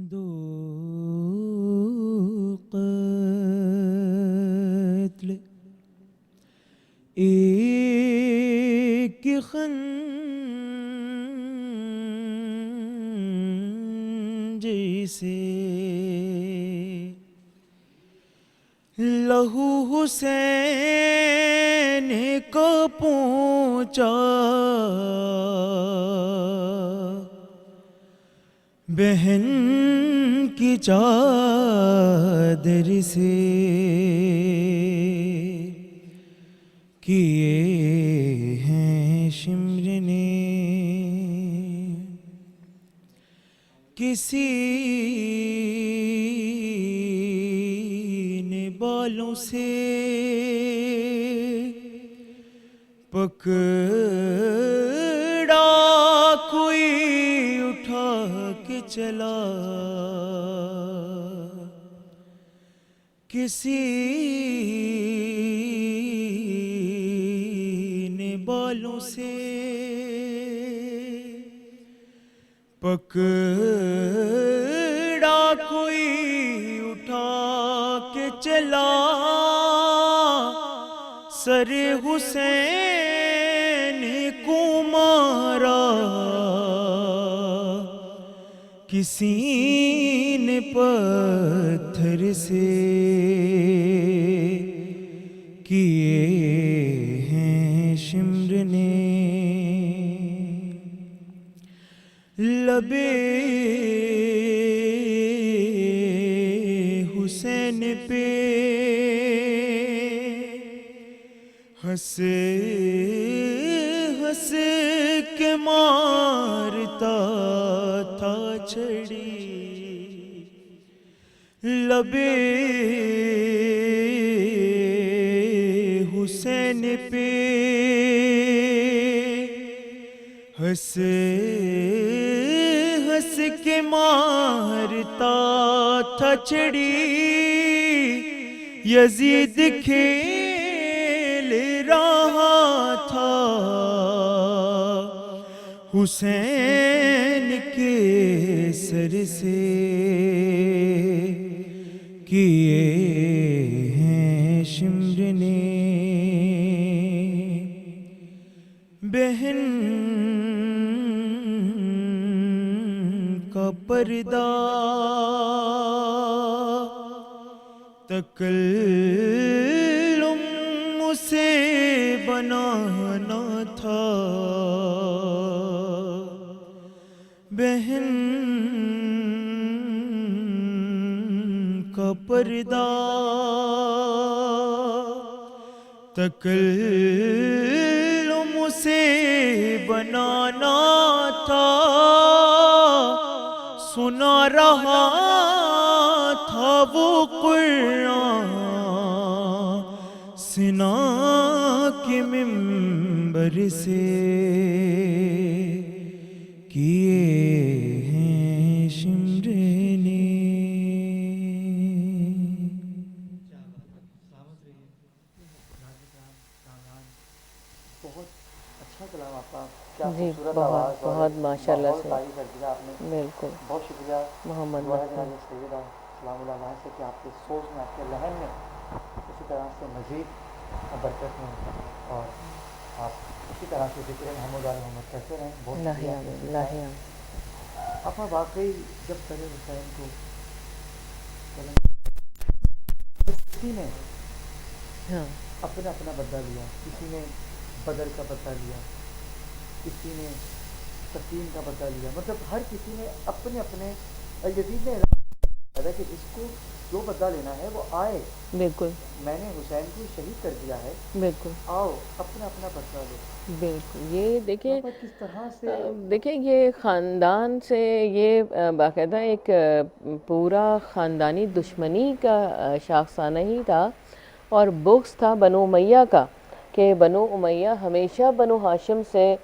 دو قتل ایک خنجر سے لہو حسین کو پہنچا بہن کی چادر سے کیے ہیں شمر نے کسی نے بالوں سے پکڑا کوئی اٹھا کے چلا کسی نے بالوں سے پکڑا کوئی اٹھا کے چلا سر حسین کو مارا کسی نے پتھر سے کیے ہیں شمر نے لبے حسین پہ ہنس ہنس کے مارتا تھا چھڑی لبے حسین پہ ہنس ہنس کے مارتا تھا چھڑی یزید کھیل رہا تھا حسین کے سر سے کیے ہیں شمر نے بہن کا پردہ تکلم سے بنانا تھا بہن کا پردہ تکلم سے بنانا تھا سنا رہا تھا وہ قرآن سنا کے منبر سے کیے ہیں شمر نے بہت اچھا کلام آپ کا کیا جی خوبصورت بہت آواز اور بہت ماشاء اللہ بہت سے تعریف کر دیا آپ نے بالکل بہت شکریہ محمد دعا ہے مکی جناب سیدہ سلام اللہ علیہ سے کہ آپ کے سوچ میں آپ کے لہن میں اسی طرح سے مزید برکت میں اور آپ اسی طرح سے ذکر محمد علیہ محمد کہتے رہیں بہت شکریہ لاہیا آپ نے واقعی جب سر حسین کو کسی نے ہاں اپنا اپنا بدلہ لیا کسی نے بدر کا بدلہ لیا کسی نے سکین کا بدلہ لیا مطلب ہر کسی نے اپنے اپنے یزید نے اعلان کیا کہ جس کو جو بدلہ لینا ہے وہ آئے بالکل میں نے حسین کو شہید کر دیا ہے بالکل آؤ اپنا اپنا بدلہ لو بالکل یہ دیکھیں پر کس طرح سے دیکھیں یہ خاندان سے یہ باقاعدہ ایک پورا خاندانی دشمنی کا شاخسانہ ہی تھا اور بغض تھا بنو امیہ کا کہ بنو امیہ ہمیشہ بنو ہاشم سے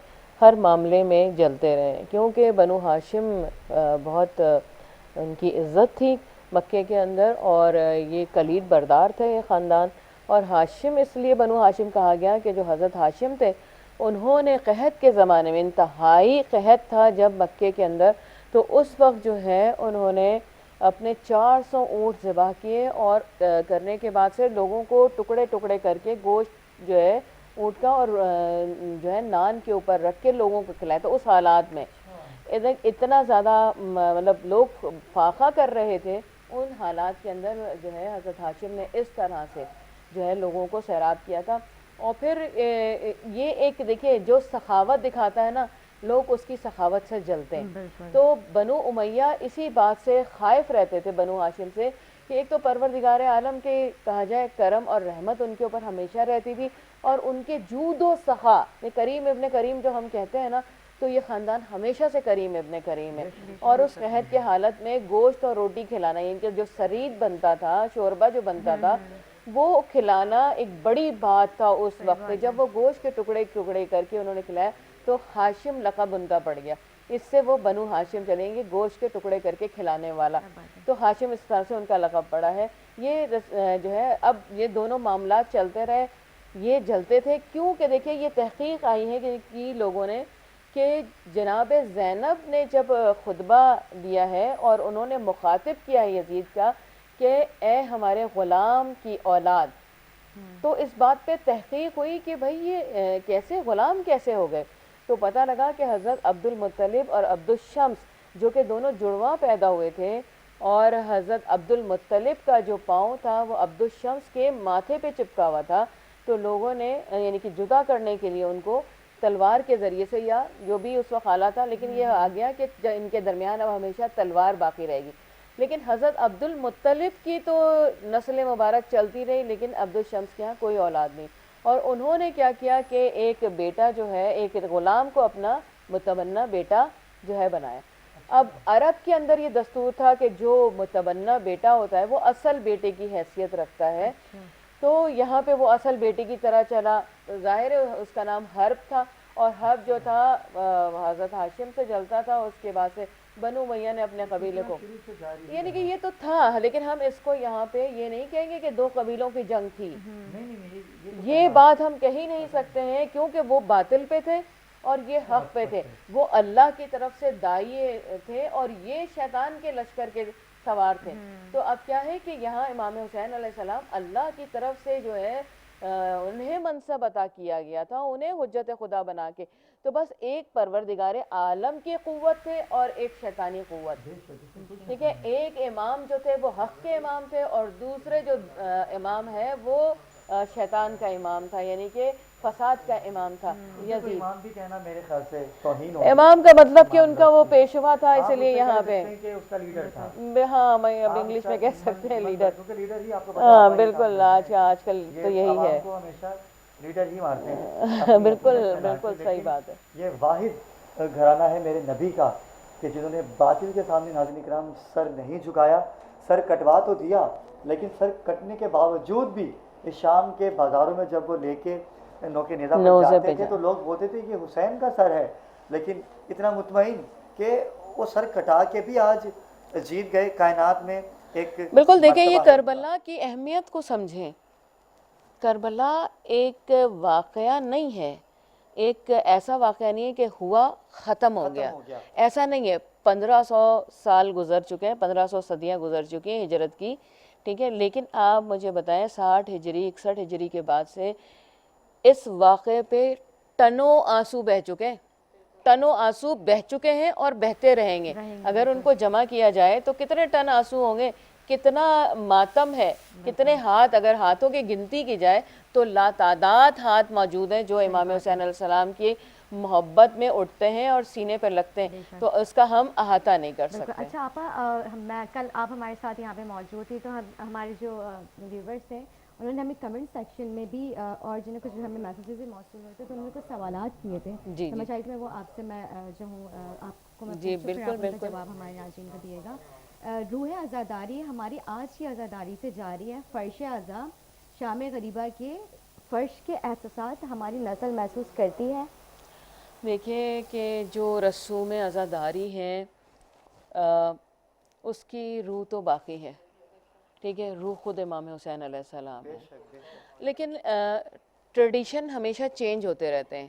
ہر معاملے میں جلتے رہے کیونکہ بنو ہاشم بہت ان کی عزت تھی مکے کے اندر اور یہ کلید بردار تھے یہ خاندان اور ہاشم اس لیے بنو ہاشم کہا گیا کہ جو حضرت ہاشم تھے انہوں نے قحط کے زمانے میں انتہائی قحط تھا جب مکے کے اندر تو اس وقت جو ہے انہوں نے اپنے 400 اونٹ ذبح کیے اور کرنے کے بعد سے لوگوں کو ٹکڑے ٹکڑے کر کے گوشت جو ہے اونٹ کا اور جو ہے نان کے اوپر رکھ کے لوگوں کو کھلایا. تو اس حالات میں اتنا زیادہ مطلب لوگ فاقہ کر رہے تھے, ان حالات کے اندر جو ہے حضرت ہاشم نے اس طرح سے جو ہے لوگوں کو سیراب کیا تھا. اور پھر یہ ایک دیکھیے جو سخاوت دکھاتا ہے نا, لوگ اس کی سخاوت سے جلتے ہیں. تو بنو امیہ اسی بات سے خائف رہتے تھے بنو ہاشم سے کہ ایک تو پروردگار عالم کے کہا جائے کرم اور رحمت ان کے اوپر ہمیشہ رہتی تھی, اور ان کے جود و سخا, کریم ابن کریم جو ہم کہتے ہیں نا, تو یہ خاندان ہمیشہ سے کریم ابن کریم ہے. اور اس قحط کے حالت میں گوشت اور روٹی کھلانا, یعنی کہ جو سرید بنتا تھا, شوربہ جو بنتا تھا, وہ کھلانا ایک بڑی بات تھا اس وقت. جب وہ گوشت کے ٹکڑے ٹکڑے کر کے انہوں نے کھلایا تو ہاشم لقب ان کا پڑ گیا, اس سے وہ بنو ہاشم چلیں گے, گوشت کے ٹکڑے کر کے کھلانے والا. تو ہاشم اس طرح سے ان کا لقب پڑا ہے. یہ جو ہے اب یہ دونوں معاملات چلتے رہے, یہ جلتے تھے. کیونکہ دیکھیں یہ تحقیق آئی ہے کہ لوگوں نے کہ جناب زینب نے جب خطبہ دیا ہے اور انہوں نے مخاطب کیا ہے یزید کا کہ اے ہمارے غلام کی اولاد, تو اس بات پہ تحقیق ہوئی کہ بھئی یہ کیسے غلام کیسے ہو گئے. تو پتہ لگا کہ حضرت عبد المطلب اور عبد الشمس جو کہ دونوں جڑواں پیدا ہوئے تھے, اور حضرت عبد المطلب کا جو پاؤں تھا وہ عبد الشمس کے ماتھے پہ چپکا ہوا تھا. تو لوگوں نے یعنی کہ جدا کرنے کے لیے ان کو تلوار کے ذریعے سے, یا جو بھی اس وقت حالات تھا, لیکن یہ آ گیا کہ ان کے درمیان اب ہمیشہ تلوار باقی رہے گی. لیکن حضرت عبد المطلب کی تو نسل مبارک چلتی رہی, لیکن عبد الشمس کے ہاں کوئی اولاد نہیں. اور انہوں نے کیا کیا کہ ایک بیٹا جو ہے, ایک غلام کو اپنا متبنہ بیٹا جو ہے بنایا. اب عرب کے اندر یہ دستور تھا کہ جو متبنہ بیٹا ہوتا ہے وہ اصل بیٹے کی حیثیت رکھتا ہے. تو یہاں پہ وہ اصل بیٹے کی طرح چلا. ظاہر ہے اس کا نام حرب تھا, اور حرب جو تھا حضرت ہاشم سے جلتا تھا. اس کے بعد سے بنو امیہ نے اپنے قبیلے کو, یعنی کہ یہ تو تھا, لیکن ہم اس کو یہاں پہ یہ نہیں کہیں گے کہ دو قبیلوں کی جنگ تھی. یہ بات ہم کہہ ہی نہیں سکتے ہیں, کیونکہ وہ باطل پہ تھے اور یہ حق پہ تھے. وہ اللہ کی طرف سے داعی تھے اور یہ شیطان کے لشکر کے سوار تھے. تو اب کیا ہے کہ یہاں امام حسین علیہ السلام اللہ کی طرف سے جو ہے انہیں منصب عطا کیا گیا تھا, انہیں حجت خدا بنا کے. تو بس ایک پروردگار عالم کی قوت تھے اور ایک شیطانی قوت. ٹھیک ہے, ایک امام جو تھے وہ حق کے امام تھے, اور دوسرے جو امام ہے وہ شیطان کا امام تھا, یعنی کہ فساد کا امام تھا. یزید امام بھی کہنا میرے خیال سے توہین ہوگا. امام کا مطلب کہ ان کا وہ پیشوا تھا, اس لیے یہاں پہ اس کا لیڈر تھا. ہاں میں اب انگلش میں کہہ سکتے ہیں لیڈر. کیونکہ لیڈر ہی آپ کو ہاں بالکل, آج کل تو یہی ہے, کو ہمیشہ لیڈر ہی مارتے ہیں. بالکل بالکل صحیح بات ہے. یہ واحد گھرانہ ہے میرے نبی کا کہ جنہوں نے باطل کے سامنے ناظرین کرام سر نہیں جھکایا. سر کٹوا تو دیا, لیکن سر کٹنے کے باوجود بھی شام کے بازاروں میں جب وہ لے کے نوکے نیزہ پر جاتے تھے تو لوگ بولتے تھے کہ حسین کا سر ہے, لیکن اتنا مطمئن کہ وہ سر کٹا کے بھی آج جیت گئے کائنات میں ایک. بالکل دیکھیں, یہ کربلا کی اہمیت کو سمجھیں. کربلا ایک واقعہ نہیں ہے, ایک ایسا واقعہ نہیں ہے کہ ہوا ختم ہو گیا, ایسا نہیں ہے. 1500 سال گزر چکے ہیں, 1500 صدیاں گزر چکی ہیں ہجرت کی, ٹھیک ہے. لیکن آپ مجھے بتائیں 60 ہجری 61 ہجری کے بعد سے اس واقعے پہ ٹنوں آنسو بہہ چکے ہیں, ٹنوں آنسو بہہ چکے ہیں اور بہتے رہیں گے. اگر ان کو جمع کیا جائے تو کتنے ٹن آنسو ہوں گے, کتنا ماتم ہے, کتنے ہاتھ, اگر ہاتھوں کی گنتی کی جائے تو لاتعداد ہاتھ موجود ہیں جو امام حسین علیہ السلام کی محبت میں اٹھتے ہیں اور سینے پر لگتے ہیں. تو اس کا ہم احاطہ نہیں کر سکتے. اچھا آپا, میں کل آپ ہمارے ساتھ یہاں پہ موجود تھی, تو ہمارے جو ویورز تھے انہوں نے ہمیں کمنٹ سیکشن میں بھی اور جنہیں کچھ ہمیں میسیجز بھی موصول ہوئے تھے تو انہوں نے کچھ سوالات کیے تھے. تو میں چاہیے کہ میں وہ آپ سے میں جو ہوں آپ کو میں بالکل جواب ہمارے ناظرین کو دیے گا. روح عزاداری ہماری آج کی عزاداری سے جاری ہے. فرش عزا شام غریبہ کے فرش کے احساسات ہماری نسل محسوس کرتی ہے. دیکھیں کہ جو رسوم عزاداری ہیں اس کی روح تو باقی ہے, ٹھیک ہے, روح خود امام حسین علیہ السلام ہے. لیکن ٹریڈیشن ہمیشہ چینج ہوتے رہتے ہیں,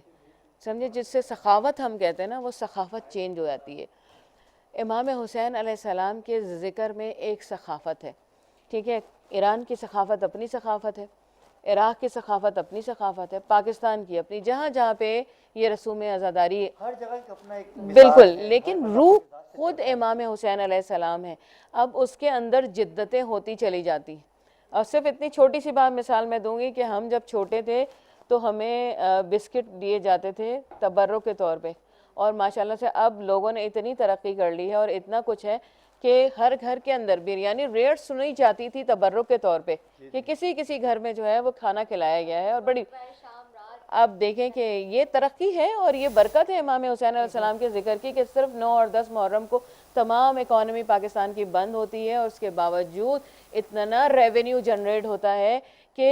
سمجھے, جس سے سخاوت ہم کہتے ہیں نا, وہ سخاوت چینج ہو جاتی ہے. امام حسین علیہ السلام کے ذکر میں ایک ثقافت ہے، ٹھیک ہے، ایران کی ثقافت اپنی ثقافت ہے، عراق کی ثقافت اپنی ثقافت ہے، پاکستان کی اپنی، جہاں جہاں پہ یہ رسوم عزاداری ہر جگہ کا اپنا ایک بالکل، لیکن روح خود امام حسین علیہ السلام ہے۔ اب اس کے اندر جدتیں ہوتی چلی جاتی ہیں۔ اور صرف اتنی چھوٹی سی بات مثال میں دوں گی کہ ہم جب چھوٹے تھے تو ہمیں بسکٹ دیے جاتے تھے تبرک کے طور پہ، اور ماشاءاللہ سے اب لوگوں نے اتنی ترقی کر لی ہے اور اتنا کچھ ہے کہ ہر گھر کے اندر بریانی ریٹ سنی جاتی تھی تبرک کے طور پہ کہ کسی گھر میں جو ہے وہ کھانا کھلایا گیا ہے، اور بڑی اب دیکھیں کہ یہ ترقی ہے اور یہ برکت ہے امام حسین علیہ السلام کے ذکر کی کہ صرف 9 اور 10 محرم کو تمام اکانومی پاکستان کی بند ہوتی ہے، اور اس کے باوجود اتنا ریونیو جنریٹ ہوتا ہے کہ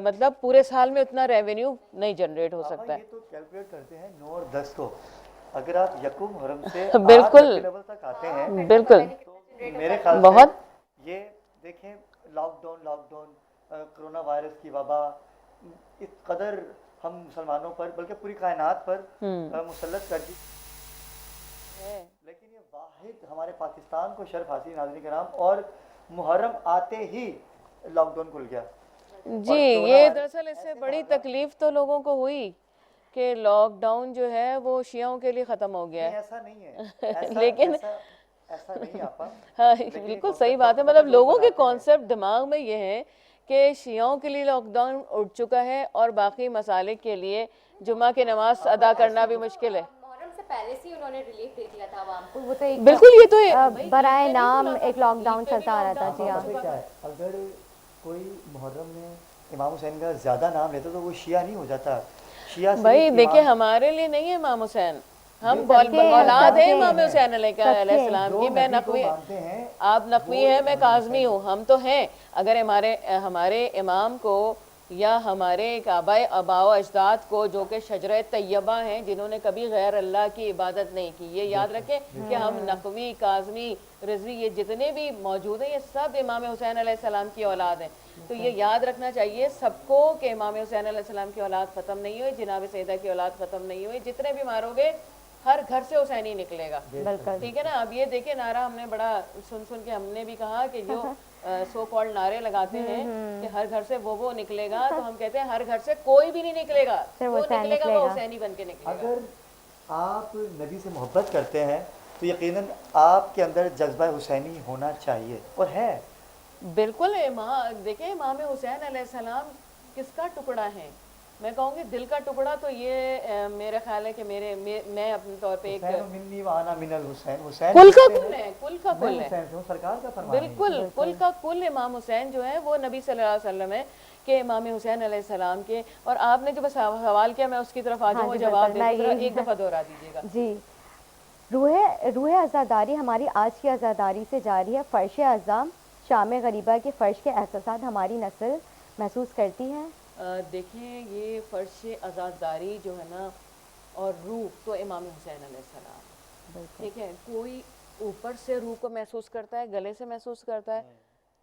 مطلب پورے سال میں اتنا ریونیو نہیں جنریٹ ہو سکتا ہے۔ یہ تو کیلکولیٹ کرتے ہیں 9 اور 10 کو، اگر آپ یکم محرم سے بالکل 8 لیول تک آتے ہیں بالکل تو میرے خیال بہت سے یہ دیکھیں لاک ڈاؤن کرونا وائرس کی وبا اس قدر ہم مسلمانوں پر بلکہ پوری کائنات پر مسلط کر دی، لیکن یہ واحد ہمارے پاکستان کو شرف حاصل، ناظرین کرام، اور محرم آتے ہی لاک ڈاؤن کھل گیا۔ جی یہ دراصل اس سے بڑی تکلیف تو لوگوں کو ہوئی کہ لاک ڈاؤن جو ہے وہ شیعوں کے لیے ختم ہو گیا ہے۔ ایسا نہیں ہے، لیکن ایسا نہیں آپا، ہاں بالکل صحیح بات ہے، مطلب لوگوں کے کانسیپٹ دماغ میں یہ ہے کہ شیعوں کے لیے لاک ڈاؤن اٹھ چکا ہے اور باقی مسالک کے لیے جمعہ کی نماز ادا کرنا بھی مشکل ہے۔ محرم سے پہلے سے انہوں نے ریلیف دے دیا تھا عوام کو، وہ تو ایک بالکل یہ تو برائے نام ایک لاک ڈاؤن چلتا آ رہا تھا۔ جی ہاں، کیا ہے اگر کوئی محرم میں امام حسین کا زیادہ نام لیتا تو وہ شیعہ نہیں ہو جاتا، شیعہ بھائی دیکھیں ہمارے لیے نہیں ہے امام حسین، ہم اولاد ہیں امام حسین علیہ السلام کی، میں نقوی، آپ نقوی ہیں میں کاظمی ہوں، ہم تو ہیں۔ اگر ہمارے امام کو یا ہمارے آباء و اجداد کو جو کہ شجرہ طیبہ ہیں، جنہوں نے کبھی غیر اللہ کی عبادت نہیں کی، یہ یاد رکھیں کہ ہم نقوی، کاظمی، رضوی، یہ جتنے بھی موجود ہیں یہ سب امام حسین علیہ السلام کی اولاد ہیں۔ تو یہ یاد رکھنا چاہیے سب کو کہ امام حسین علیہ السلام کی اولاد ختم نہیں ہوئی، جناب سیدہ کی اولاد ختم نہیں ہوئی، جتنے بھی مارو گے ہر گھر سے حسینی نکلے گا، ٹھیک ہے نا۔ اب یہ دیکھیں نعرہ ہم نے بڑا سن کے ہم نے بھی کہا کہ جو سو کالڈ نعرے لگاتے ہیں کہ ہر گھر سے وہ نکلے گا، تو ہم کہتے ہیں ہر گھر سے کوئی بھی نہیں نکلے گا، وہ نکلے گا وہ حسینی بن کے نکلے گا۔ اگر آپ نبی سے محبت کرتے ہیں تو یقیناً آپ کے اندر جذبہ حسینی ہونا چاہیے، اور ہے بالکل۔ دیکھیں امام حسین علیہ السلام کس کا ٹکڑا ہے؟ میں کہوں گی دل کا ٹکڑا تو یہ میرا خیال ہے کہ میں اپنے طور پہ ایک منی وانا من الحسین، کل کا کل ہے، کل کا کل ہے، سرکار کا فرمان ہے، بالکل کل کا کل امام حسین جو ہے وہ نبی صلی اللہ علیہ وسلم ہے کہ امام حسین علیہ السلام کے۔ اور آپ نے جو بس سوال کیا میں اس کی طرف آ جاؤں، وہ جواب دے ایک دفعہ دہرا دیجیے گا۔ جی، روح عزاداری ہماری آج کی عزاداری سے جاری ہے۔ فرش اعظم شام غریبہ کے فرش کے احساسات ہماری نسل محسوس کرتی ہے۔ دیکھیں یہ فرش عزاداری جو ہے نا اور روح تو امام حسین علیہ السلام، ٹھیک ہے، کوئی اوپر سے روح کو محسوس کرتا ہے، گلے سے محسوس کرتا ہے،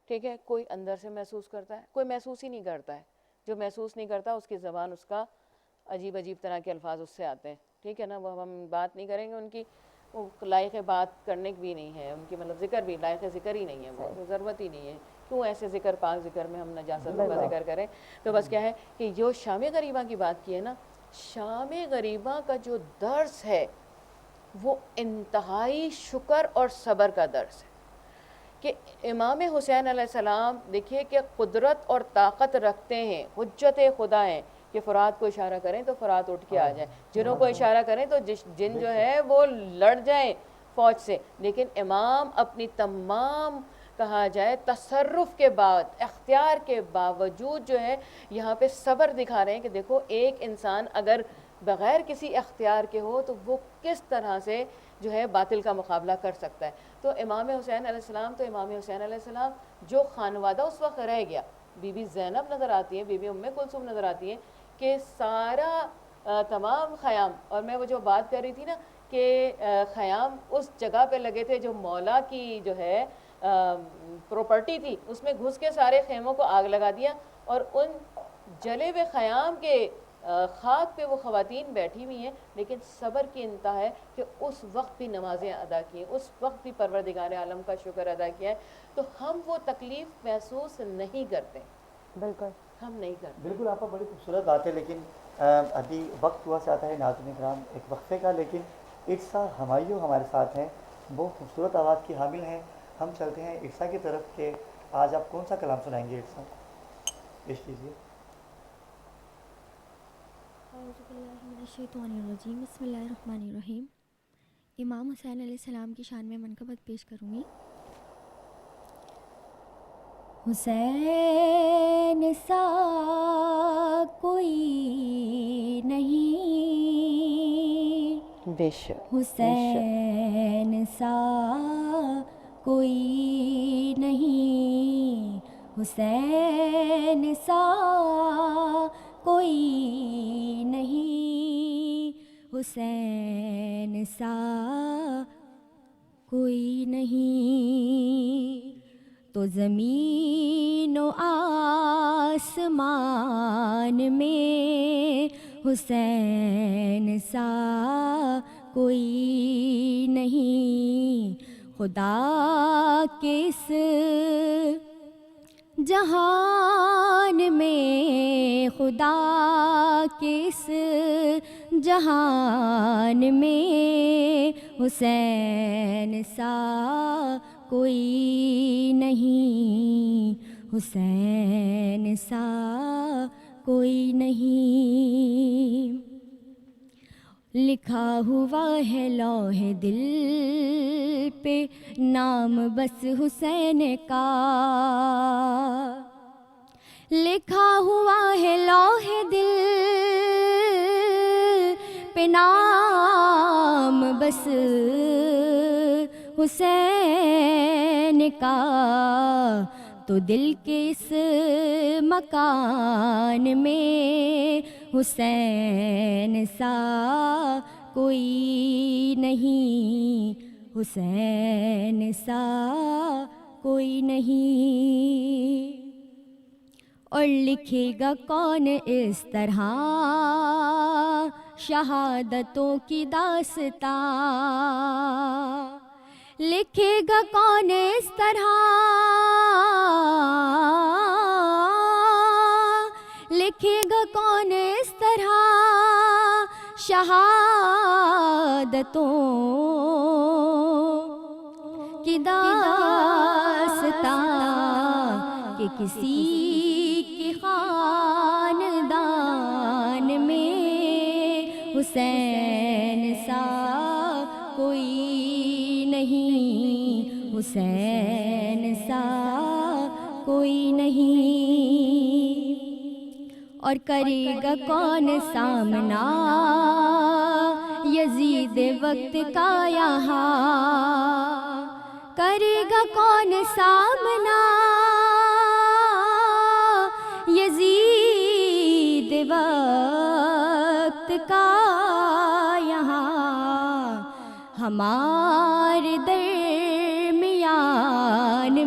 ٹھیک ہے، کوئی اندر سے محسوس کرتا ہے، کوئی محسوس ہی نہیں کرتا ہے۔ جو محسوس نہیں کرتا اس کی زبان، اس کا عجیب طرح کے الفاظ اس سے آتے ہیں، ٹھیک ہے نا۔ وہ ہم بات نہیں کریں گے ان کی، وہ لائق بات کرنے کی بھی نہیں ہے، ان کی مطلب ذکر بھی لائق ذکر ہی نہیں ہے، وہ ضرورت ہی نہیں ہے، کیوں ایسے ذکر پاک ذکر میں ہم نجاست کا ذکر کریں۔ تو بس کیا ہے کہ جو شام غریبہ کی بات کی ہے نا، شام غریبہ کا جو درس ہے وہ انتہائی شکر اور صبر کا درس ہے کہ امام حسین علیہ السلام دیکھیے کہ قدرت اور طاقت رکھتے ہیں، حجت خدا ہیں کہ فرات کو اشارہ کریں تو فرات اٹھ کے آ جائے، جنوں کو اشارہ کریں تو جن جو ہے وہ لڑ جائیں فوج سے، لیکن امام اپنی تمام کہا جائے تصرف کے بعد، اختیار کے باوجود جو ہے یہاں پہ صبر دکھا رہے ہیں کہ دیکھو ایک انسان اگر بغیر کسی اختیار کے ہو تو وہ کس طرح سے جو ہے باطل کا مقابلہ کر سکتا ہے۔ تو امام حسین علیہ السلام تو امام حسین علیہ السلام جو خانوادہ اس وقت رہ گیا، بی بی زینب نظر آتی ہیں، بی بی ام کلثوم نظر آتی ہیں کہ سارا تمام خیام، اور میں وہ جو بات کر رہی تھی نا کہ خیام اس جگہ پہ لگے تھے جو مولا کی جو ہے پراپرٹی تھی، اس میں گھس کے سارے خیموں کو آگ لگا دیا اور ان جلے ہوئے خیام کے خاک پہ وہ خواتین بیٹھی ہوئی ہیں لیکن صبر کی انتہا ہے کہ اس وقت بھی نمازیں ادا کی، اس وقت بھی پروردگار عالم کا شکر ادا کیا ہے، تو ہم وہ تکلیف محسوس نہیں کرتے، بالکل ہم نہیں کرتے۔ بالکل آپ کا بڑی خوبصورت بات ہے، لیکن ابھی وقت ہوا چاہتا ہے ناظرین کرام ایک وقفے کا، لیکن ارسا ہمایوں ہمارے ساتھ ہیں، وہ خوبصورت آواز کی حامل ہیں۔ ہم چلتے ہیں ارسا کی طرف کہ آج آپ کون سا کلام سنائیں گے ارسا؟ پیش کیجیے۔ اعوذ باللہ من الشیطان الرجیم، بسم اللہ الرحمن الرحیم۔ امام حسین علیہ السلام کی شان میں منقبت پیش کروں گی۔ حسین سا کوئی نہیں، بے شک حسین سا کوئی نہیں، حسین سا کوئی نہیں، حسین سا کوئی نہیں، تو زمین و آسمان میں حسین سا کوئی نہیں، خدا کے اس جہان میں، خدا کے اس جہان میں حسین سا کوئی نہیں، حسین سا کوئی نہیں، لکھا ہوا ہے لوح دل پہ نام بس حسین کا، لکھا ہوا ہے لوح دل پہ نام بس حسین کا، تو دل کے اس مکان میں حسین سا کوئی نہیں، حسین سا کوئی نہیں، اور لکھے گا کون اس طرح شہادتوں کی داستاں، لکھے گا کون اس طرح، لکھے گا کون اس طرح شہادتوں کی داستاں، کہ کسی کے خاندان میں حسین سا کوئی نہیں، حسین سا کوئی نہیں، اور کرے گا کون سامنا یزید وقت کا یہاں، کرے گا کون سامنا یزید وقت کا یہاں، ہمارے درمیان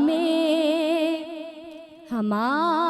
میں، ہمارے